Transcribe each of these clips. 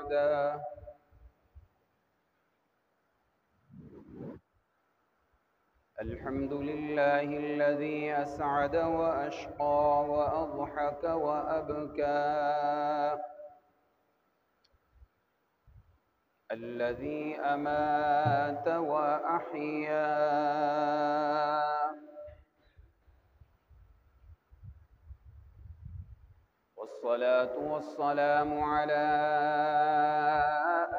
بعده. الحمد لله الذي أسعد وأشقى وأضحك وأبكى، الذي أمات وأحيا، والصلاة والسلام على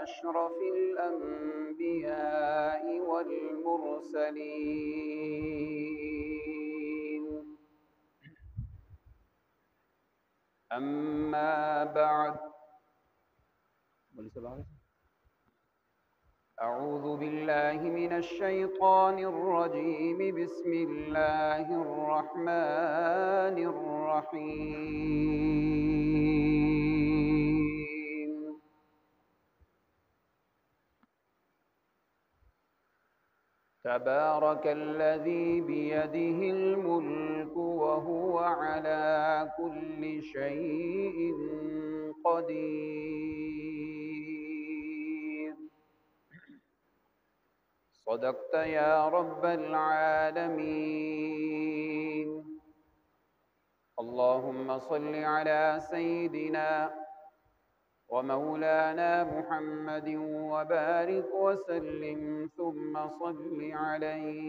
أشرف الأنبياء والمرسلين. أما بعد، أعوذ بالله من الشيطان الرجيم. بسم الله الرحمن الرحيم. تبارك الذي بيده الملك وهو على كل شيء قدير. صدقت يا رب العالمين. اللهم صل على سيدنا ومولانا محمد وبارك وسلم ثم صل عليه.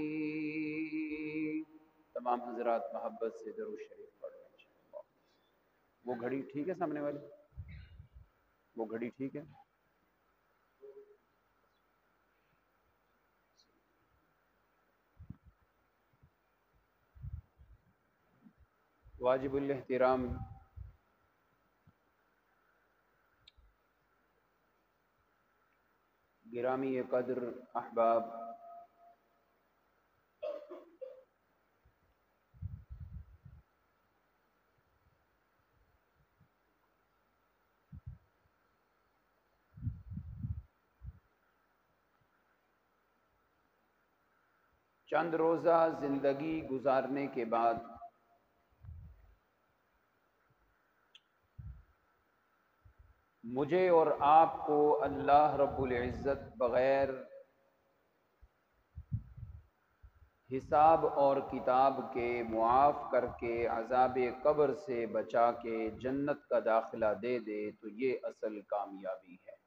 تمام حضرات محبت سے درود شریف پڑھ لیں انشاءاللہ. وہ گھڑی ٹھیک ہے سامنے والی؟ وہ گھڑی ٹھیک ہے؟ واجب الاحترام گرامی قدر احباب، چند روزہ زندگی گزارنے کے بعد مجھے اور آپ کو اللہ رب العزت بغیر حساب اور کتاب کے معاف کر کے عذاب قبر سے بچا کے جنت کا داخلہ دے دے تو یہ اصل کامیابی ہے.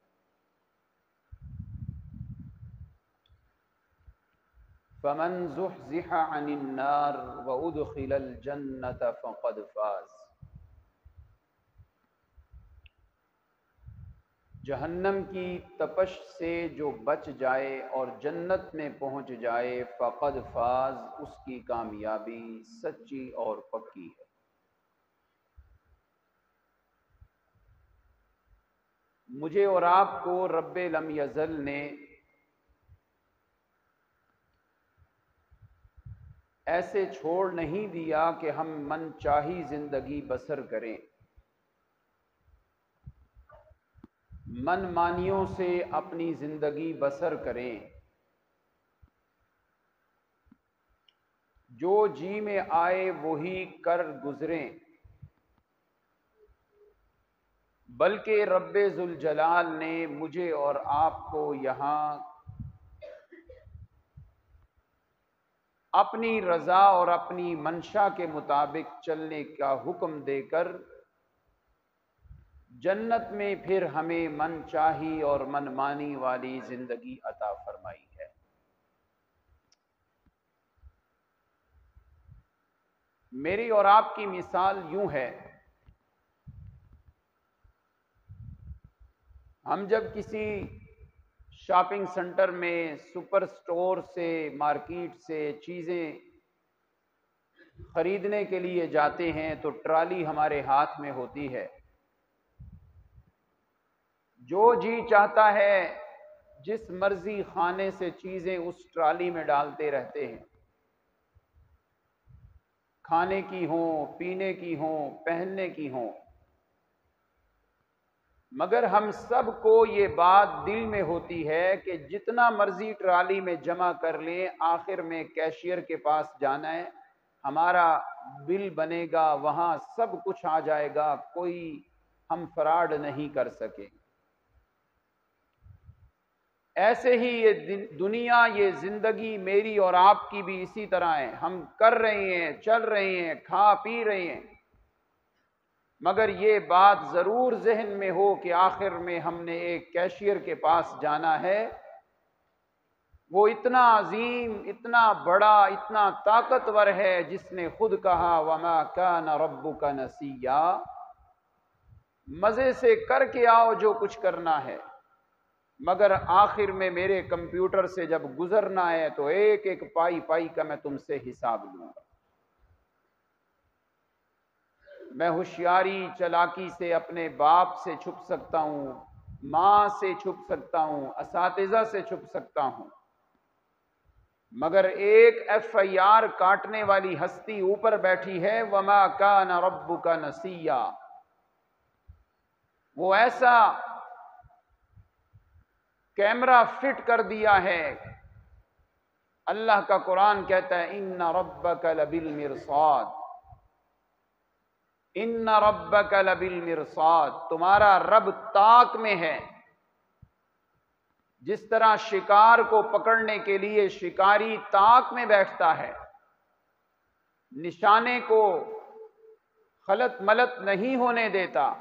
فمن زحزح عن النار وادخل الجنة فقد فاز. جہنم کی تپش سے جو بچ جائے اور جنت میں پہنچ جائے فقد فاز، اس کی کامیابی سچی اور پکی ہے. مجھے اور آپ کو رب لم یزل نے ایسے چھوڑ نہیں دیا کہ ہم من چاہی زندگی بسر کریں، من مانیوں سے اپنی زندگی بسر کریں. جو جی میں آئے وہی کر گزریں، بلکہ رب ذوالجلال نے مجھے اور آپ کو یہاں اپنی رضا اور اپنی منشا کے مطابق چلنے کا حکم دے کر جنت میں پھر ہمیں من چاہی اور من مانی والی زندگی عطا فرمائی ہے. میری اور آپ کی مثال یوں ہے، ہم جب کسی شاپنگ سینٹر میں سپر سٹور سے مارکیٹ سے چیزیں خریدنے کے لیے جاتے ہیں تو ٹرالی ہمارے ہاتھ میں ہوتی ہے. جو جی چاہتا ہے جس مرضی خانے سے چیزیں اس ٹرالی میں ڈالتے رہتے ہیں، کھانے کی ہوں، پینے کی ہوں، پہننے کی ہوں. مگر ہم سب کو یہ بات دل میں ہوتی ہے کہ جتنا مرضی ٹرالی میں جمع کر لیں، آخر میں کیشیئر کے پاس جانا ہے، ہمارا بل بنے گا، وہاں سب کچھ آ جائے گا، کوئی ہم فراڈ نہیں کر سکے. ایسے ہی یہ دنیا، یہ زندگی میری اور آپ کی بھی اسی طرح ہے. ہم کر رہے ہیں، چل رہے ہیں، کھا پی رہے ہیں، مگر یہ بات ضرور ذہن میں ہو کہ آخر میں ہم نے ایک کیشیئر کے پاس جانا ہے. وہ اتنا عظیم، اتنا بڑا، اتنا طاقتور ہے جس نے خود کہا وَمَا كَانَ رَبُّكَ نَسِيًّا، مزے سے کر کے آؤ جو کچھ کرنا ہے، مگر آخر میں میرے کمپیوٹر سے جب گزرنا ہے تو ایک ایک پائی پائی کا میں تم سے حساب لوں گا. میں ہوشیاری چلاکی سے اپنے باپ سے چھپ سکتا ہوں، ماں سے چھپ سکتا ہوں، اساتذہ سے چھپ سکتا ہوں، مگر ایک ایف آئی آر کاٹنے والی ہستی اوپر بیٹھی ہے، وَمَا كَانَ رَبُّكَ نَسِيًّا. وہ ایسا کیمرہ فٹ کر دیا ہے. اللہ کا قرآن کہتا ہے اِنَّ رَبَّكَ لَبِالْمِرْصَادِ، اِنَّ رَبَّكَ لَبِالْمِرْصَادِ، تمہارا رب طاق میں ہے. جس طرح شکار کو پکڑنے کے لیے شکاری طاق میں بیٹھتا ہے، نشانے کو خلط ملط نہیں ہونے دیتا،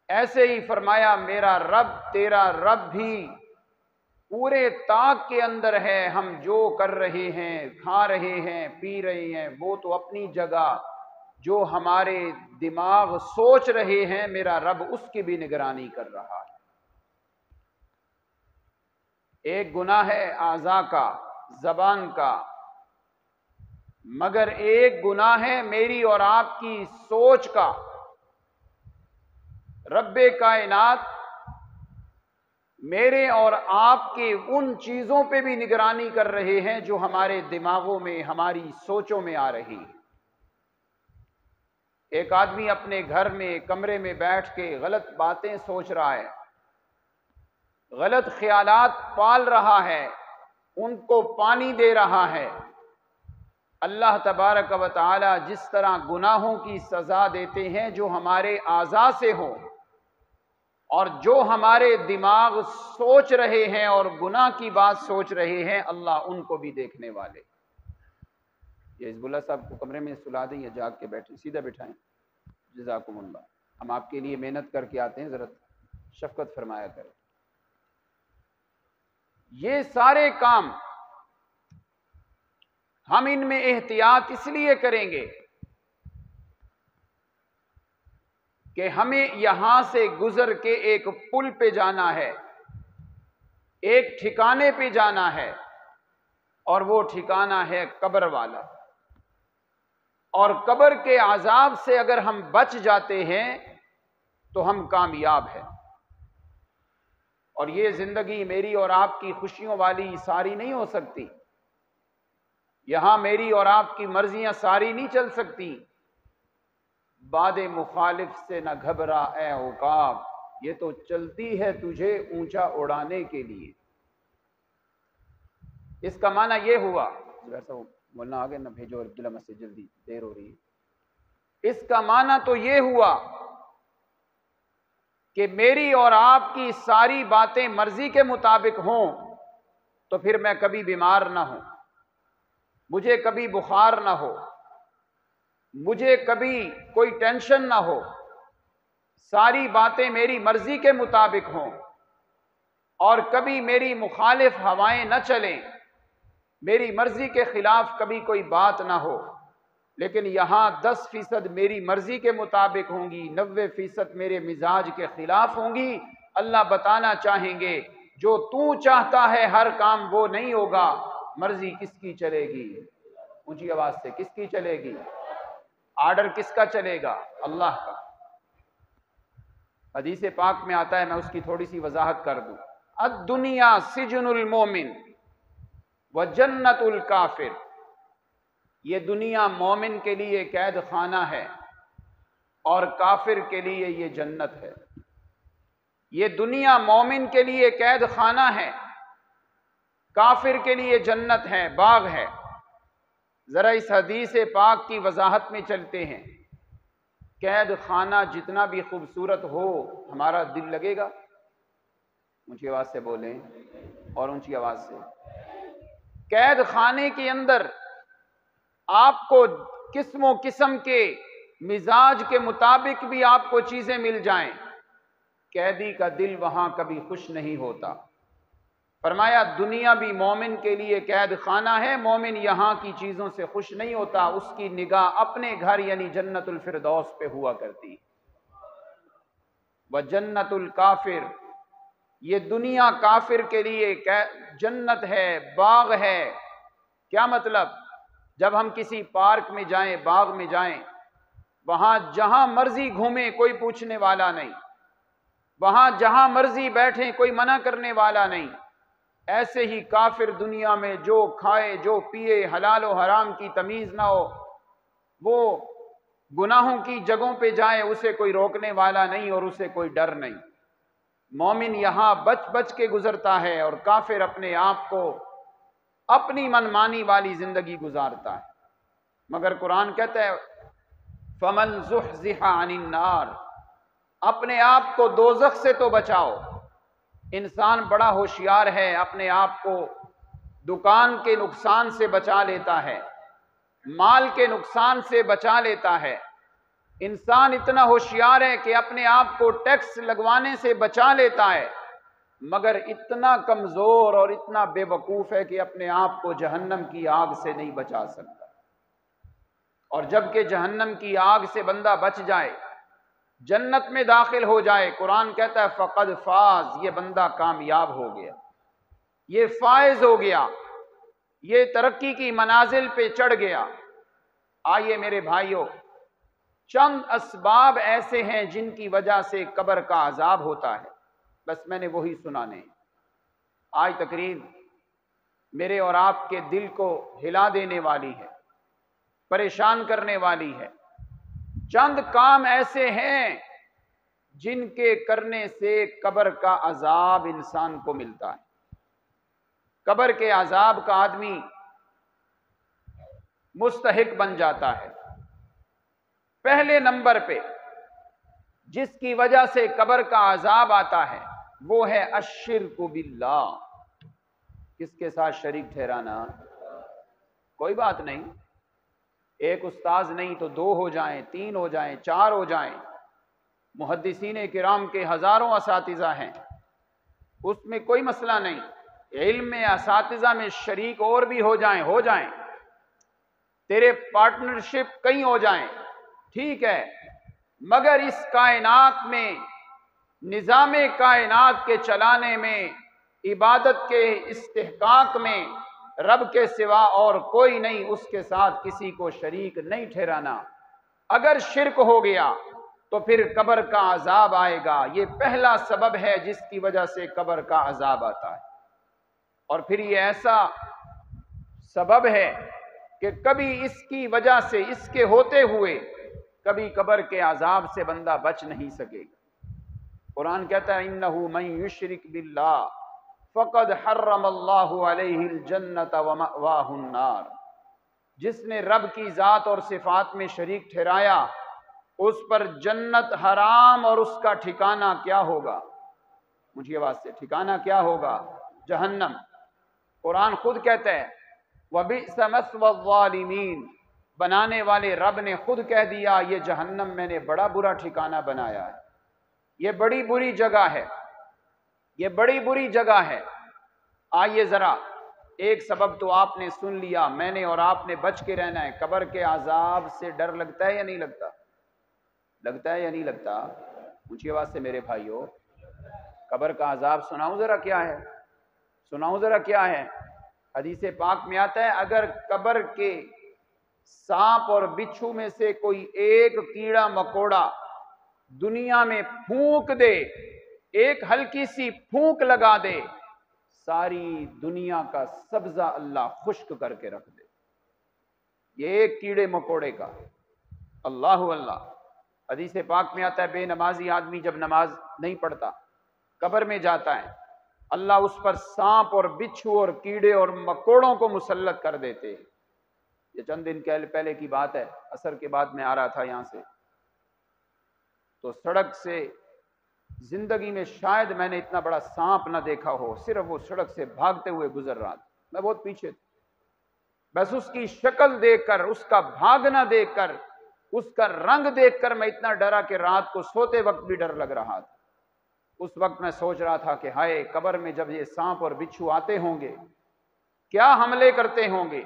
ایسے ہی فرمایا میرا رب، تیرا رب بھی پورے طاق کے اندر ہے. ہم جو کر رہے ہیں، کھا رہے ہیں، پی رہے ہیں، وہ تو اپنی جگہ، جو ہمارے دماغ سوچ رہے ہیں میرا رب اس کی بھی نگرانی کر رہا ہے. ایک گناہ ہے اعضاء کا، زبان کا، مگر ایک گناہ ہے میری اور آپ کی سوچ کا. رب کائنات میرے اور آپ کے ان چیزوں پہ بھی نگرانی کر رہے ہیں جو ہمارے دماغوں میں، ہماری سوچوں میں آ رہی ہیں. ایک آدمی اپنے گھر میں کمرے میں بیٹھ کے غلط باتیں سوچ رہا ہے، غلط خیالات پال رہا ہے، ان کو پانی دے رہا ہے. اللہ تبارک و تعالی جس طرح گناہوں کی سزا دیتے ہیں جو ہمارے اعضاء سے ہوں، اور جو ہمارے دماغ سوچ رہے ہیں اور گناہ کی بات سوچ رہے ہیں، اللہ ان کو بھی دیکھنے والے. یہ حزب اللہ صاحب کو کمرے میں سلا دیں یا جاگ کے بیٹھیں، سیدھا بٹھائیں. جزاکم اللہ. ہم آپ کے لیے محنت کر کے آتے ہیں، ذرا شفقت فرمایا کریں. یہ سارے کام ہم ان میں احتیاط اس لیے کریں گے کہ ہمیں یہاں سے گزر کے ایک پل پہ جانا ہے، ایک ٹھکانے پہ جانا ہے، اور وہ ٹھکانہ ہے قبر والا. اور قبر کے عذاب سے اگر ہم بچ جاتے ہیں تو ہم کامیاب ہیں. اور یہ زندگی میری اور آپ کی خوشیوں والی ساری نہیں ہو سکتی. یہاں میری اور آپ کی مرضیاں ساری نہیں چل سکتی. باد مخالف سے نہ گھبرا اے عقاب، یہ تو چلتی ہے تجھے اونچا اڑانے کے لیے. اس کا معنی یہ ہوا، ویسا مولانا آگے نہ بھیجو عبداللہ مسجد، جلدی دیر ہو رہی ہے. اس کا معنی تو یہ ہوا کہ میری اور آپ کی ساری باتیں مرضی کے مطابق ہوں تو پھر میں کبھی بیمار نہ ہوں، مجھے کبھی بخار نہ ہو، مجھے کبھی کوئی ٹینشن نہ ہو. ساری باتیں میری مرضی کے مطابق ہوں اور کبھی میری مخالف ہوائیں نہ چلیں، میری مرضی کے خلاف کبھی کوئی بات نہ ہو. لیکن یہاں 10% میری مرضی کے مطابق ہوں گی، 90% میرے مزاج کے خلاف ہوں گی. اللہ بتانا چاہیں گے جو تو چاہتا ہے ہر کام وہ نہیں ہوگا. مرضی کس کی چلے گی؟ اونچی آواز سے، کس کی چلے گی؟ آرڈر کس کا چلے گا؟ اللہ کا. حدیث پاک میں آتا ہے، میں اس کی تھوڑی سی وضاحت کر دوں. الدنیا سجن المومن وجنت الکافر. یہ دنیا مومن کے لیے قید خانہ ہے اور کافر کے لیے یہ جنت ہے. یہ دنیا مومن کے لیے قید خانہ ہے، کافر کے لیے جنت ہے، باغ ہے. ذرا اس حدیث پاک کی وضاحت میں چلتے ہیں. قید خانہ جتنا بھی خوبصورت ہو، ہمارا دل لگے گا؟ اونچی آواز سے بولیں اور اونچی آواز سے. قید خانے کے اندر آپ کو قسم و قسم کے مزاج کے مطابق بھی آپ کو چیزیں مل جائیں، قیدی کا دل وہاں کبھی خوش نہیں ہوتا. فرمایا دنیا بھی مومن کے لیے قید خانہ ہے، مومن یہاں کی چیزوں سے خوش نہیں ہوتا، اس کی نگاہ اپنے گھر یعنی جنت الفردوس پہ ہوا کرتی. وجنت الکافر، یہ دنیا کافر کے لیے جنت ہے، باغ ہے. کیا مطلب؟ جب ہم کسی پارک میں جائیں، باغ میں جائیں، وہاں جہاں مرضی گھومیں کوئی پوچھنے والا نہیں، وہاں جہاں مرضی بیٹھیں کوئی منع کرنے والا نہیں. ایسے ہی کافر دنیا میں جو کھائے جو پیے، حلال و حرام کی تمیز نہ ہو، وہ گناہوں کی جگہوں پہ جائے، اسے کوئی روکنے والا نہیں اور اسے کوئی ڈر نہیں. مومن یہاں بچ بچ کے گزرتا ہے اور کافر اپنے آپ کو اپنی منمانی والی زندگی گزارتا ہے. مگر قرآن کہتا ہے فَمَنْ زُحْزِحَ عَنِ النَّارِ، اپنے آپ کو دوزخ سے تو بچاؤ. انسان بڑا ہوشیار ہے، اپنے آپ کو دکان کے نقصان سے بچا لیتا ہے، مال کے نقصان سے بچا لیتا ہے. انسان اتنا ہوشیار ہے کہ اپنے آپ کو ٹیکس لگوانے سے بچا لیتا ہے، مگر اتنا کمزور اور اتنا بے وقوف ہے کہ اپنے آپ کو جہنم کی آگ سے نہیں بچا سکتا. اور جب کہ جہنم کی آگ سے بندہ بچ جائے، جنت میں داخل ہو جائے، قرآن کہتا ہے فقد فاز، یہ بندہ کامیاب ہو گیا، یہ فائز ہو گیا، یہ ترقی کی منازل پہ چڑھ گیا. آئیے میرے بھائیوں، چند اسباب ایسے ہیں جن کی وجہ سے قبر کا عذاب ہوتا ہے، بس میں نے وہی سنانے. آج تقریر میرے اور آپ کے دل کو ہلا دینے والی ہے، پریشان کرنے والی ہے. چند کام ایسے ہیں جن کے کرنے سے قبر کا عذاب انسان کو ملتا ہے. قبر کے عذاب کا آدمی مستحق بن جاتا ہے. پہلے نمبر پہ جس کی وجہ سے قبر کا عذاب آتا ہے وہ ہے الشرک باللہ. کس کے ساتھ شریک ٹھہرانا؟ کوئی بات نہیں، ایک استاذ نہیں تو 2 ہو جائیں، 3 ہو جائیں، 4 ہو جائیں. محدثین کرام کے ہزاروں اساتذہ ہیں، اس میں کوئی مسئلہ نہیں. علم میں اساتذہ میں شریک اور بھی ہو جائیں، تیرے پارٹنرشپ کئی ہو جائیں، ٹھیک ہے، مگر اس کائنات میں نظام کائنات کے چلانے میں، عبادت کے استحقاق میں رب کے سوا اور کوئی نہیں، اس کے ساتھ کسی کو شریک نہیں ٹھہرانا. اگر شرک ہو گیا تو پھر قبر کا عذاب آئے گا. یہ پہلا سبب ہے جس کی وجہ سے قبر کا عذاب آتا ہے. اور پھر یہ ایسا سبب ہے کہ کبھی اس کی وجہ سے، اس کے ہوتے ہوئے کبھی قبر کے عذاب سے بندہ بچ نہیں سکے گا. قرآن کہتا ہے انہ من یشرک باللہ فقد حرم اللہ علیہ الجنۃ ومأواہ النار. جس نے رب کی ذات اور صفات میں شریک ٹھہرایا اس پر جنت حرام، اور اس کا ٹھکانہ کیا ہوگا؟ مجھے آواز سے، ٹھکانہ کیا ہوگا؟ جہنم. قرآن خود کہتا ہے وَبِئْسَ مَثْوَى الظَّالِمِينَ، بنانے والے رب نے خود کہہ دیا یہ جہنم میں نے بڑا برا ٹھکانہ بنایا ہے، یہ بڑی بری جگہ ہے، یہ بڑی بری جگہ ہے. آئیے ذرا ایک سبب تو آپ نے سن لیا، میں نے اور آپ نے بچ کے رہنا ہے. قبر کے عذاب سے ڈر لگتا ہے یا نہیں لگتا؟ لگتا ہے یا نہیں لگتا؟ اونچی آواز سے میرے بھائیوں، قبر کا عذاب سناؤں ذرا کیا ہے، سناؤں ذرا کیا ہے. حدیث پاک میں آتا ہے اگر قبر کے سانپ اور بچھو میں سے کوئی ایک کیڑا مکوڑا دنیا میں پھونک دے، ایک ہلکی سی پھونک لگا دے، ساری دنیا کا سبزہ اللہ خشک کر کے رکھ دے. یہ ایک کیڑے مکوڑے کا. اللہ اللہ. حدیث پاک میں آتا ہے بے نمازی آدمی جب نماز نہیں پڑھتا قبر میں جاتا ہے، اللہ اس پر سانپ اور بچھو اور کیڑے اور مکوڑوں کو مسلط کر دیتے. یہ چند دن پہلے کی بات ہے، عصر کے بعد میں آ رہا تھا یہاں سے، تو سڑک سے زندگی میں شاید میں نے اتنا بڑا سانپ نہ دیکھا ہو، صرف وہ سڑک سے بھاگتے ہوئے گزر رہا تھا، میں بہت پیچھے تھا، بس اس کی شکل دیکھ کر، اس کا بھاگنا دیکھ کر، اس کا رنگ دیکھ کر میں اتنا ڈرا کہ رات کو سوتے وقت بھی ڈر لگ رہا تھا۔ اس وقت میں سوچ رہا تھا کہ ہائے، قبر میں جب یہ سانپ اور بچھو آتے ہوں گے، کیا حملے کرتے ہوں گے،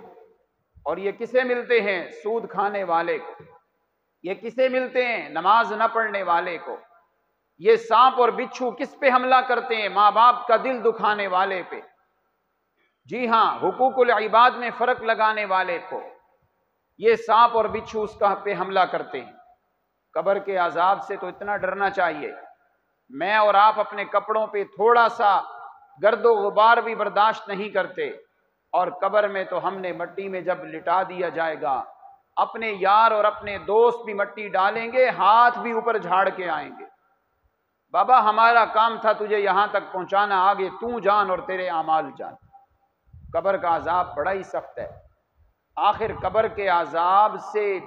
اور یہ کسے ملتے ہیں؟ سود کھانے والے کو۔ یہ کسے ملتے ہیں؟ نماز نہ پڑھنے والے کو۔ یہ سانپ اور بچھو کس پہ حملہ کرتے ہیں؟ ماں باپ کا دل دکھانے والے پہ، جی ہاں، حقوق العباد میں فرق لگانے والے کو یہ سانپ اور بچھو اس کا پہ حملہ کرتے ہیں۔ قبر کے عذاب سے تو اتنا ڈرنا چاہیے، میں اور آپ اپنے کپڑوں پہ تھوڑا سا گرد و غبار بھی برداشت نہیں کرتے، اور قبر میں تو ہم نے مٹی میں جب لٹا دیا جائے گا، اپنے یار اور اپنے دوست بھی مٹی ڈالیں گے، ہاتھ بھی اوپر جھاڑ کے آئیں گے، بابا ہمارا کام تھا تجھے یہاں تک پہنچانا، آگے تو جان اور تیرے اعمال جان۔ قبر کا عذاب بڑا ہی سخت ہے۔ آخر قبر کے عذاب سے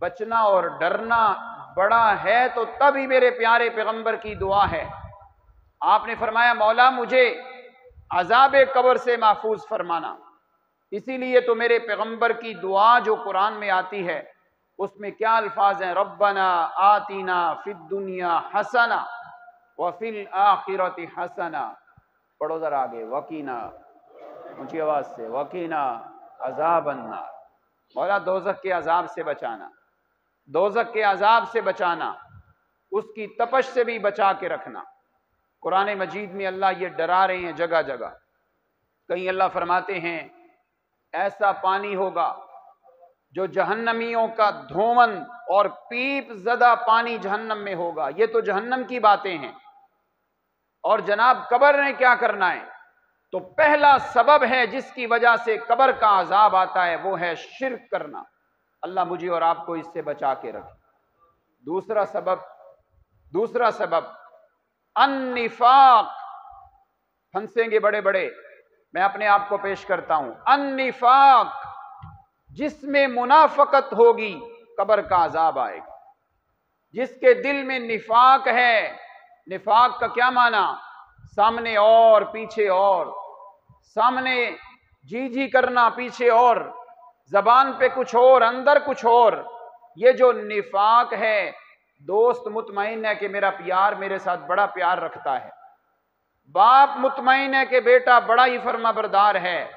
بچنا اور ڈرنا بڑا ہے تو تبھی میرے پیارے پیغمبر کی دعا ہے۔ آپ نے فرمایا مولا مجھے عذاب قبر سے محفوظ فرمانا، اسی لیے تو میرے پیغمبر کی دعا جو قرآن میں آتی ہے اس میں کیا الفاظ ہیں؟ ربنا آتینا فی الدنیا حسنہ وفی الآخرۃ حسنہ، پڑھو ذرا آگے، وقینا، اونچی آواز سے، وقینا عذاب النار، مولا دوزخ کے عذاب سے بچانا، دوزخ کے عذاب سے بچانا، اس کی تپش سے بھی بچا کے رکھنا۔ قرآن مجید میں اللہ یہ ڈرا رہے ہیں جگہ جگہ، کہیں اللہ فرماتے ہیں ایسا پانی ہوگا جو جہنمیوں کا دھومن اور پیپ زدہ پانی جہنم میں ہوگا، یہ تو جہنم کی باتیں ہیں۔ اور جناب قبر نے کیا کرنا ہے؟ تو پہلا سبب ہے جس کی وجہ سے قبر کا عذاب آتا ہے وہ ہے شرک کرنا۔ اللہ مجھے اور آپ کو اس سے بچا کے رکھے۔ دوسرا سبب النفاق، پھنسیں گے بڑے بڑے، میں اپنے آپ کو پیش کرتا ہوں، النفاق، جس میں منافقت ہوگی قبر کا عذاب آئے گا۔ جس کے دل میں نفاق ہے، نفاق کا کیا معنی؟ سامنے اور پیچھے اور، سامنے جی جی کرنا، پیچھے اور، زبان پہ کچھ اور اندر کچھ اور، یہ جو نفاق ہے، دوست مطمئن ہے کہ میرا پیار میرے ساتھ بڑا پیار رکھتا ہے، باپ مطمئن ہے کہ بیٹا بڑا ہی فرما بردار ہے،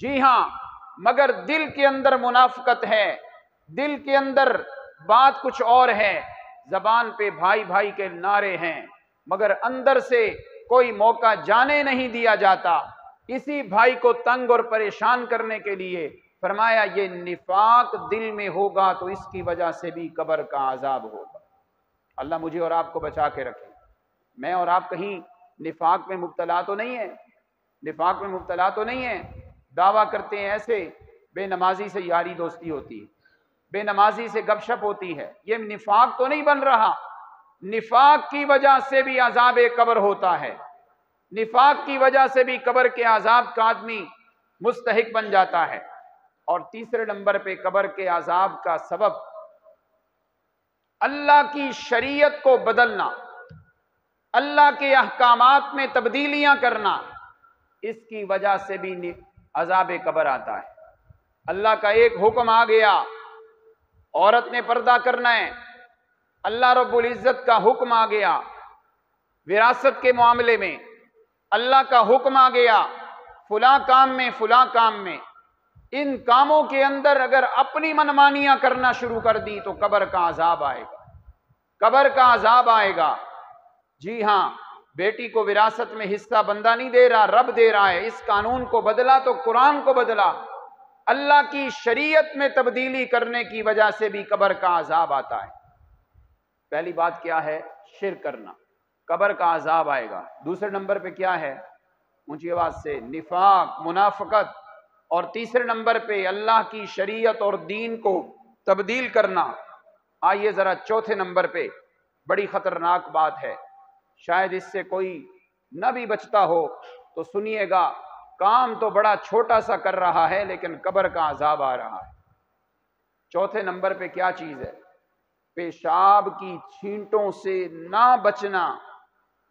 جی ہاں، مگر دل کے اندر منافقت ہے، دل کے اندر بات کچھ اور ہے، زبان پہ بھائی بھائی کے نعرے ہیں مگر اندر سے کوئی موقع جانے نہیں دیا جاتا، اسی بھائی کو تنگ اور پریشان کرنے کے لیے فرمایا یہ نفاق دل میں ہوگا تو اس کی وجہ سے بھی قبر کا عذاب ہوگا۔ اللہ مجھے اور آپ کو بچا کے رکھے۔ میں اور آپ کہیں نفاق میں مبتلا تو نہیں ہے، نفاق میں مبتلا تو نہیں ہے؟ دعویٰ کرتے ہیں ایسے بے نمازی سے یاری دوستی ہوتی ہے، بے نمازی سے گپ شپ ہوتی ہے، یہ نفاق تو نہیں بن رہا؟ نفاق کی وجہ سے بھی عذاب قبر ہوتا ہے، نفاق کی وجہ سے بھی قبر کے عذاب کا آدمی مستحق بن جاتا ہے۔ اور تیسرے نمبر پہ قبر کے عذاب کا سبب اللہ کی شریعت کو بدلنا، اللہ کے احکامات میں تبدیلیاں کرنا، اس کی وجہ سے بھی عذاب قبر آتا ہے۔ اللہ کا ایک حکم آ گیا، عورت نے پردہ کرنا ہے، اللہ رب العزت کا حکم آ گیا، وراثت کے معاملے میں اللہ کا حکم آ گیا، فلاں کام میں فلاں کام میں، ان کاموں کے اندر اگر اپنی منمانیاں کرنا شروع کر دی تو قبر کا عذاب آئے گا، قبر کا عذاب آئے گا۔ جی ہاں، بیٹی کو وراثت میں حصہ بندہ نہیں دے رہا، رب دے رہا ہے، اس قانون کو بدلا تو قرآن کو بدلا، اللہ کی شریعت میں تبدیلی کرنے کی وجہ سے بھی قبر کا عذاب آتا ہے۔ پہلی بات کیا ہے؟ شرک کرنا، قبر کا عذاب آئے گا۔ دوسرے نمبر پہ کیا ہے؟ اونچی آواز سے، نفاق، منافقت۔ اور تیسرے نمبر پہ اللہ کی شریعت اور دین کو تبدیل کرنا۔ آئیے ذرا چوتھے نمبر پہ، بڑی خطرناک بات ہے، شاید اس سے کوئی نہ بھی بچتا ہو تو سنیے گا، کام تو بڑا چھوٹا سا کر رہا ہے لیکن قبر کا عذاب آ رہا ہے۔ چوتھے نمبر پہ کیا چیز ہے؟ پیشاب کی چھینٹوں سے نہ بچنا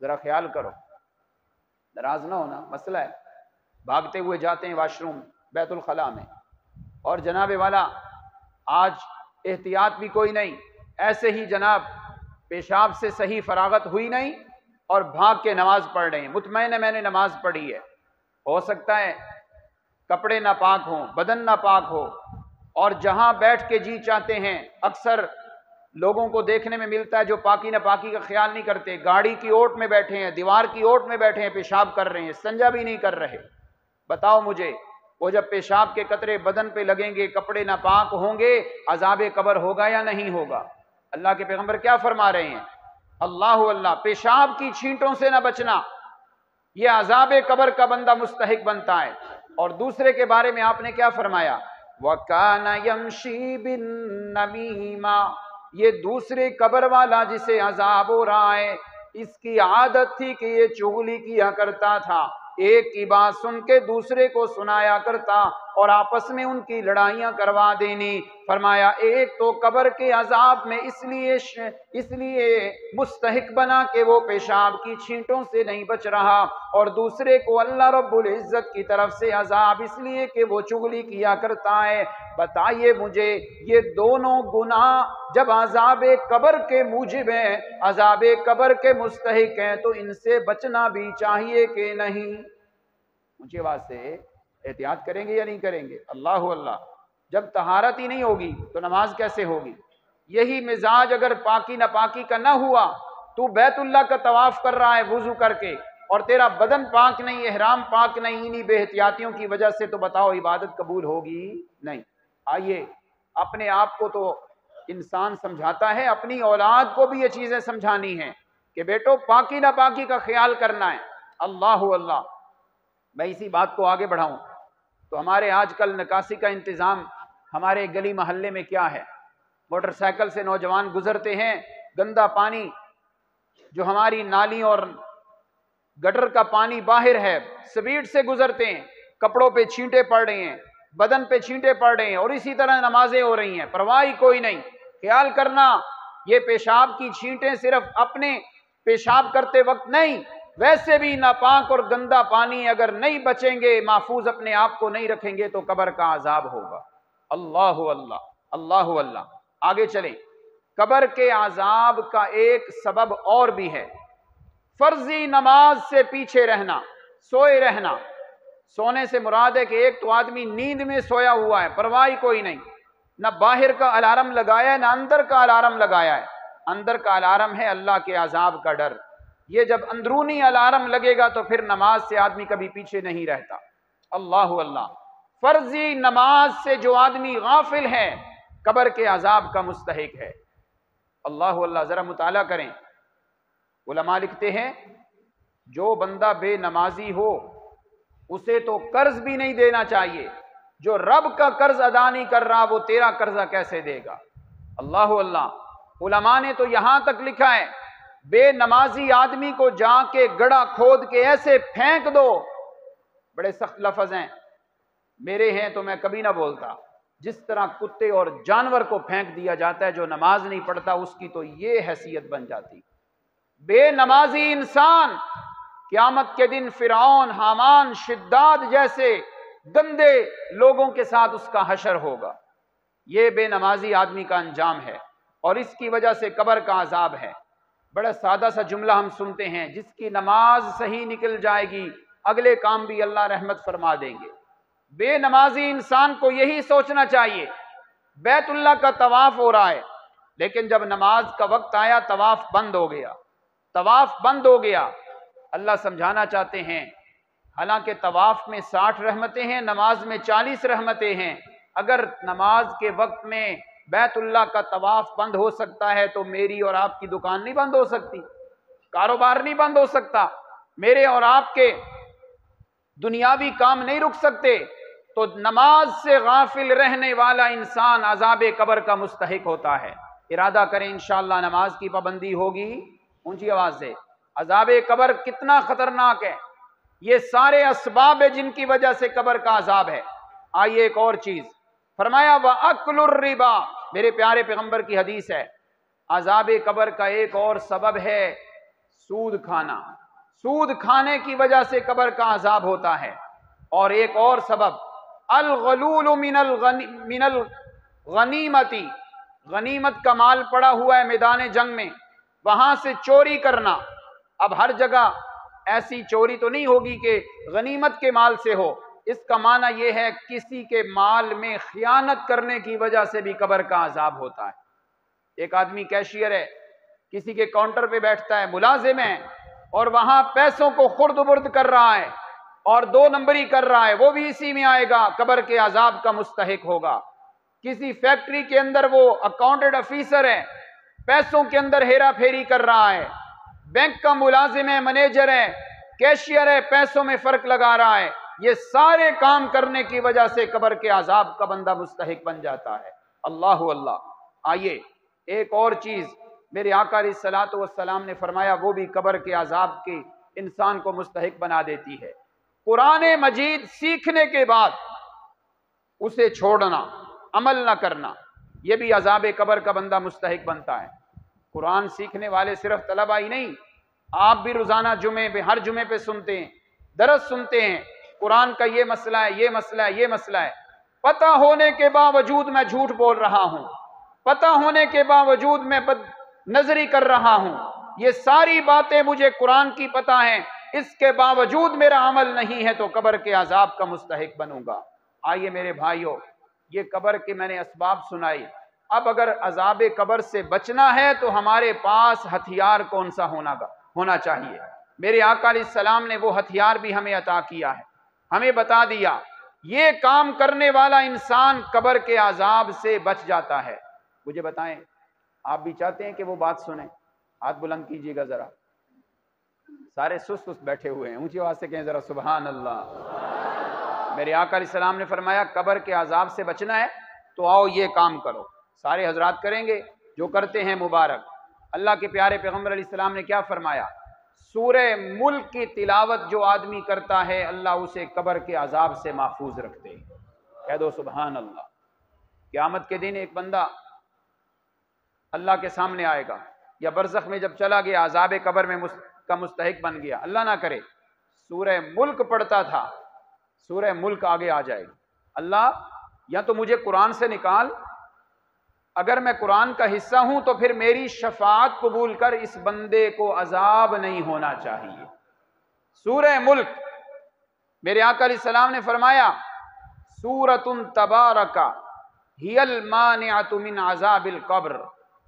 ذرا خیال کرو، ناراض نہ ہونا، مسئلہ ہے۔ بھاگتے ہوئے جاتے ہیں واشروم بیت الخلاء میں، اور جناب والا آج احتیاط بھی کوئی نہیں، ایسے ہی جناب پیشاب سے صحیح فراغت ہوئی نہیں اور بھاگ کے نماز پڑھ رہے ہیں، مطمئن ہے میں نے نماز پڑھی ہے، ہو سکتا ہے کپڑے ناپاک ہوں، بدن ناپاک ہو، اور جہاں بیٹھ کے جی چاہتے ہیں، اکثر لوگوں کو دیکھنے میں ملتا ہے جو پاکی ناپاکی کا خیال نہیں کرتے، گاڑی کی اوٹ میں بیٹھے ہیں، دیوار کی اوٹ میں بیٹھے ہیں، پیشاب کر رہے ہیں، استنجا بھی نہیں کر رہے۔ بتاؤ مجھے، وہ جب پیشاب کے قطرے بدن پہ لگیں گے، کپڑے ناپاک ہوں گے، عذاب قبر ہوگا یا نہیں ہوگا؟ اللہ کے پیغمبر کیا فرما رہے ہیں؟ اللہ اللہ، پیشاب کی چھینٹوں سے نہ بچنا، یہ عذاب قبر کا بندہ مستحق بنتا ہے۔ اور دوسرے کے بارے میں آپ نے کیا فرمایا؟ وَكَانَ يَمْشِي بِالنَّمِيمَةِ، یہ دوسرے قبر والا جسے عذاب ہو رہا ہے، اس کی عادت تھی کہ یہ چغلی کیا کرتا تھا، ایک کی بات سن کے دوسرے کو سنایا کرتا اور آپس میں ان کی لڑائیاں کروا دینی۔ فرمایا ایک تو قبر کے عذاب میں اس لیے مستحق بنا کہ وہ پیشاب کی چھینٹوں سے نہیں بچ رہا، اور دوسرے کو اللہ رب العزت کی طرف سے عذاب اس لیے کہ وہ چغلی کیا کرتا ہے۔ بتائیے مجھے، یہ دونوں گناہ جب عذاب قبر کے موجب ہیں، عذاب قبر کے مستحق ہیں، تو ان سے بچنا بھی چاہیے کہ نہیں؟ اونچی آواز سے احتیاط کریں گے یا نہیں کریں گے؟ اللہ اللہ، جب طہارت ہی نہیں ہوگی تو نماز کیسے ہوگی؟ یہی مزاج اگر پاکی ناپاکی کا نہ ہوا، تو بیت اللہ کا طواف کر رہا ہے وضو کر کے اور تیرا بدن پاک نہیں، احرام پاک نہیں، انہی بے احتیاطیوں کی وجہ سے، تو بتاؤ عبادت قبول ہوگی؟ نہیں۔ آئیے، اپنے آپ کو تو انسان سمجھاتا ہے، اپنی اولاد کو بھی یہ چیزیں سمجھانی ہیں کہ بیٹو پاکی ناپاکی کا خیال کرنا ہے۔ اللہ اللہ، میں اسی بات کو آگے بڑھاؤں تو ہمارے آج کل نکاسی کا انتظام ہمارے گلی محلے میں کیا ہے؟ موٹر سائیکل سے نوجوان گزرتے ہیں، گندا پانی جو ہماری نالی اور گٹر کا پانی باہر ہے، سپیڈ سے گزرتے ہیں، کپڑوں پہ چھینٹے پڑ رہے ہیں، بدن پہ چھینٹے پڑ رہے ہیں، اور اسی طرح نمازیں ہو رہی ہیں، پرواہ کوئی نہیں۔ خیال کرنا، یہ پیشاب کی چھینٹیں صرف اپنے پیشاب کرتے وقت نہیں، ویسے بھی ناپاک اور گندا پانی اگر نہیں بچیں گے، محفوظ اپنے آپ کو نہیں رکھیں گے، تو قبر کا عذاب ہوگا۔ اللہ اللہ، اللہ اللہ۔ آگے چلیں، قبر کے عذاب کا ایک سبب اور بھی ہے، فرضی نماز سے پیچھے رہنا، سوئے رہنا۔ سونے سے مراد ہے کہ ایک تو آدمی نیند میں سویا ہوا ہے، پرواہ کوئی نہیں، نہ باہر کا الارم لگایا ہے، نہ اندر کا الارم لگایا ہے۔ اندر کا الارم ہے اللہ کے عذاب کا ڈر۔ یہ جب اندرونی الارم لگے گا تو پھر نماز سے آدمی کبھی پیچھے نہیں رہتا۔ اللہ اللہ، فرضی نماز سے جو آدمی غافل ہے، قبر کے عذاب کا مستحق ہے۔ اللہ اللہ، ذرا مطالعہ کریں، علماء لکھتے ہیں جو بندہ بے نمازی ہو اسے تو قرض بھی نہیں دینا چاہیے، جو رب کا قرض ادا نہیں کر رہا وہ تیرا قرضہ کیسے دے گا؟ اللہ اللہ، علماء نے تو یہاں تک لکھا ہے بے نمازی آدمی کو جا کے گڑھا کھود کے ایسے پھینک دو، بڑے سخت لفظ ہیں، میرے ہیں تو میں کبھی نہ بولتا، جس طرح کتے اور جانور کو پھینک دیا جاتا ہے، جو نماز نہیں پڑھتا اس کی تو یہ حیثیت بن جاتی۔ بے نمازی انسان قیامت کے دن فرعون، حامان، شداد جیسے گندے لوگوں کے ساتھ اس کا حشر ہوگا۔ یہ بے نمازی آدمی کا انجام ہے، اور اس کی وجہ سے قبر کا عذاب ہے۔ بڑا سادہ سا جملہ ہم سنتے ہیں، جس کی نماز صحیح نکل جائے گی اگلے کام بھی اللہ رحمت فرما دیں گے۔ بے نمازی انسان کو یہی سوچنا چاہیے، بیت اللہ کا طواف ہو رہا ہے، لیکن جب نماز کا وقت آیا طواف بند ہو گیا، طواف بند ہو گیا۔ اللہ سمجھانا چاہتے ہیں، حالانکہ طواف میں 60 رحمتیں ہیں، نماز میں 40 رحمتیں ہیں۔ اگر نماز کے وقت میں بیت اللہ کا طواف بند ہو سکتا ہے تو میری اور آپ کی دکان نہیں بند ہو سکتی، کاروبار نہیں بند ہو سکتا، میرے اور آپ کے دنیاوی کام نہیں رک سکتے، تو نماز سے غافل رہنے والا انسان عذاب قبر کا مستحق ہوتا ہے۔ ارادہ کریں انشاءاللہ نماز کی پابندی ہوگی۔ اونچی آواز سے، عذاب قبر کتنا خطرناک ہے، یہ سارے اسباب ہیں جن کی وجہ سے قبر کا عذاب ہے۔ آئیے ایک اور چیز فرمایا، وَأَكْلُ الرِّبَا، میرے پیارے پیغمبر کی حدیث ہے، عذاب قبر کا ایک اور سبب ہے سود کھانا، سود کھانے کی وجہ سے قبر کا عذاب ہوتا ہے۔ اور ایک اور سبب الغلول من الغنیمتی، غنیمت کا مال پڑا ہوا ہے میدان جنگ میں، وہاں سے چوری کرنا۔ اب ہر جگہ ایسی چوری تو نہیں ہوگی کہ غنیمت کے مال سے ہو، اس کا معنی یہ ہے کسی کے مال میں خیانت کرنے کی وجہ سے بھی قبر کا عذاب ہوتا ہے۔ ایک آدمی کیشیئر ہے، کسی کے کاؤنٹر پہ بیٹھتا ہے، ملازم ہے، اور وہاں پیسوں کو خرد برد کر رہا ہے اور 2 نمبری کر رہا ہے، وہ بھی اسی میں آئے گا، قبر کے عذاب کا مستحق ہوگا۔ کسی فیکٹری کے اندر وہ اکاؤنٹنٹ آفیسر ہے، پیسوں کے اندر ہیرا پھیری کر رہا ہے، بینک کا ملازم ہے، منیجر ہے، کیشیئر ہے، پیسوں میں فرق لگا رہا ہے، یہ سارے کام کرنے کی وجہ سے قبر کے عذاب کا بندہ مستحق بن جاتا ہے۔ اللہ اللہ۔ آئیے ایک اور چیز میرے آقا علیہ الصلوۃ والسلام نے فرمایا، وہ بھی قبر کے عذاب کی انسان کو مستحق بنا دیتی ہے۔ قرآن مجید سیکھنے کے بعد اسے چھوڑنا، عمل نہ کرنا، یہ بھی عذاب قبر کا بندہ مستحق بنتا ہے۔ قرآن سیکھنے والے صرف طلبہ ہی نہیں، آپ بھی روزانہ جمعے پہ، ہر جمعے پہ سنتے ہیں، درس سنتے ہیں، قرآن کا یہ مسئلہ ہے، یہ مسئلہ ہے، یہ مسئلہ ہے، پتہ ہونے کے باوجود میں جھوٹ بول رہا ہوں، پتہ ہونے کے باوجود میں بد نظری کر رہا ہوں، یہ ساری باتیں مجھے قرآن کی پتہ ہیں، اس کے باوجود میرا عمل نہیں ہے تو قبر کے عذاب کا مستحق بنوں گا۔ آئیے میرے بھائیوں، یہ قبر کے میں نے اسباب سنائی، اب اگر عذاب قبر سے بچنا ہے تو ہمارے پاس ہتھیار کون سا ہونا چاہیے؟ میرے آقا علیہ السلام نے وہ ہتھیار بھی ہمیں عطا کیا ہے، ہمیں بتا دیا یہ کام کرنے والا انسان قبر کے عذاب سے بچ جاتا ہے۔ مجھے بتائیں، آپ بھی چاہتے ہیں کہ وہ بات سنیں؟ ہاتھ بلند کیجیے گا ذرا، سارے سست بیٹھے ہوئے ہیں، اونچی آواز سے کہیں ذرا سبحان اللہ۔ میرے آقا علیہ السلام نے فرمایا قبر کے عذاب سے بچنا ہے تو آؤ یہ کام کرو، سارے حضرات کریں گے، جو کرتے ہیں مبارک۔ اللہ کے پیارے پیغمبر علیہ السلام نے کیا فرمایا؟ سورہ ملک کی تلاوت جو آدمی کرتا ہے اللہ اسے قبر کے عذاب سے محفوظ رکھتے ہیں۔ کہہ دو سبحان اللہ۔ قیامت کے دن ایک بندہ اللہ کے سامنے آئے گا، یا برزخ میں جب چلا گیا عذاب قبر میں کا مستحق بن گیا، اللہ نہ کرے سورہ ملک پڑھتا تھا، سورہ ملک آگے آ جائے گی، اللہ یا تو مجھے قرآن سے نکال، اگر میں قرآن کا حصہ ہوں تو پھر میری شفاعت قبول کر، اس بندے کو عذاب نہیں ہونا چاہیے۔ سورہ ملک، میرے آقا علیہ السلام نے فرمایا سورۃ تبارک ہی المانعۃ من عذاب القبر،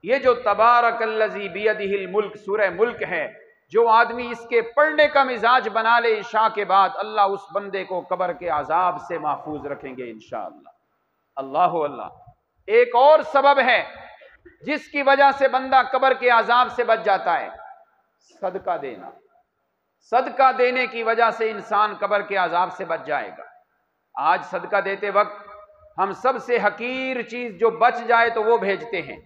یہ جو تبارک الذی بیدہ الملک سورہ ملک ہے، جو آدمی اس کے پڑھنے کا مزاج بنا لے عشاء کے بعد، اللہ اس بندے کو قبر کے عذاب سے محفوظ رکھیں گے انشاءاللہ۔ اللہ اللہ۔ ایک اور سبب ہے جس کی وجہ سے بندہ قبر کے عذاب سے بچ جاتا ہے، صدقہ دینا۔ صدقہ دینے کی وجہ سے انسان قبر کے عذاب سے بچ جائے گا۔ آج صدقہ دیتے وقت ہم سب سے حقیر چیز جو بچ جائے تو وہ بھیجتے ہیں،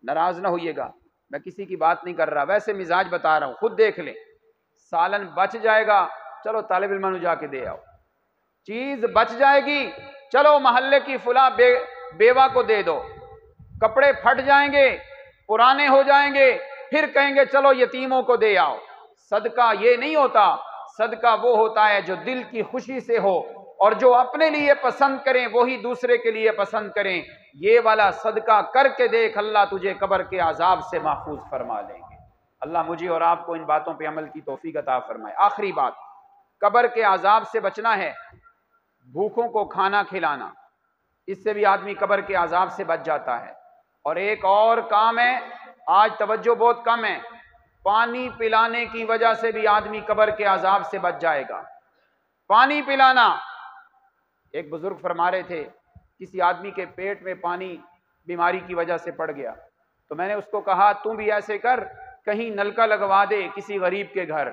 ناراض نہ ہوئیے گا، میں کسی کی بات نہیں کر رہا، ویسے مزاج بتا رہا ہوں، خود دیکھ لیں۔ سالن بچ جائے گا، چلو طالب علموں جا کے دے آؤ۔ چیز بچ جائے گی، چلو محلے کی فلاں بیوہ کو دے دو۔ کپڑے پھٹ جائیں گے، پرانے ہو جائیں گے، پھر کہیں گے چلو یتیموں کو دے آؤ۔ صدقہ یہ نہیں ہوتا، صدقہ وہ ہوتا ہے جو دل کی خوشی سے ہو، اور جو اپنے لیے پسند کریں وہی دوسرے کے لیے پسند کریں۔ یہ والا صدقہ کر کے دیکھ، اللہ تجھے قبر کے عذاب سے محفوظ فرما لیں گے۔ اللہ مجھے اور آپ کو ان باتوں پہ عمل کی توفیق عطا فرمائے۔ آخری بات، قبر کے عذاب سے بچنا ہے، بھوکوں کو کھانا کھلانا، اس سے بھی آدمی قبر کے عذاب سے بچ جاتا ہے۔ اور ایک اور کام ہے، آج توجہ بہت کم ہے، پانی پلانے کی وجہ سے بھی آدمی قبر کے عذاب سے بچ جائے گا۔ پانی پلانا، ایک بزرگ فرما رہے تھے کسی آدمی کے پیٹ میں پانی بیماری کی وجہ سے پڑ گیا، تو میں نے اس کو کہا تم بھی ایسے کر، کہیں نلکا لگوا دے کسی غریب کے گھر۔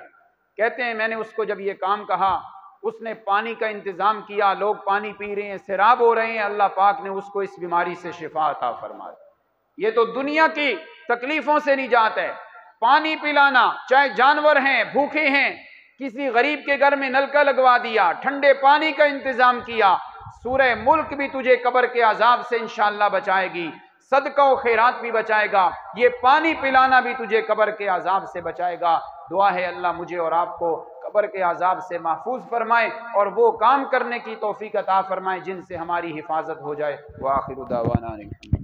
کہتے ہیں میں نے اس کو جب یہ کام کہا، اس نے پانی کا انتظام کیا، لوگ پانی پی رہے ہیں، سیراب ہو رہے ہیں، اللہ پاک نے اس کو اس بیماری سے شفا عطا فرما دی۔ یہ تو دنیا کی تکلیفوں سے نجات ہے۔ پانی پلانا، چاہے جانور ہیں، بھوکے ہیں، کسی غریب کے گھر میں نلکا لگوا دیا، ٹھنڈے پانی کا انتظام کیا، سورہ ملک بھی تجھے قبر کے عذاب سے انشاءاللہ بچائے گی، صدقہ و خیرات بھی بچائے گا، یہ پانی پلانا بھی تجھے قبر کے عذاب سے بچائے گا۔ دعا ہے اللہ مجھے اور آپ کو قبر کے عذاب سے محفوظ فرمائے اور وہ کام کرنے کی توفیق عطا فرمائے جن سے ہماری حفاظت ہو جائے۔ وآخر دعوانا الحمدللہ۔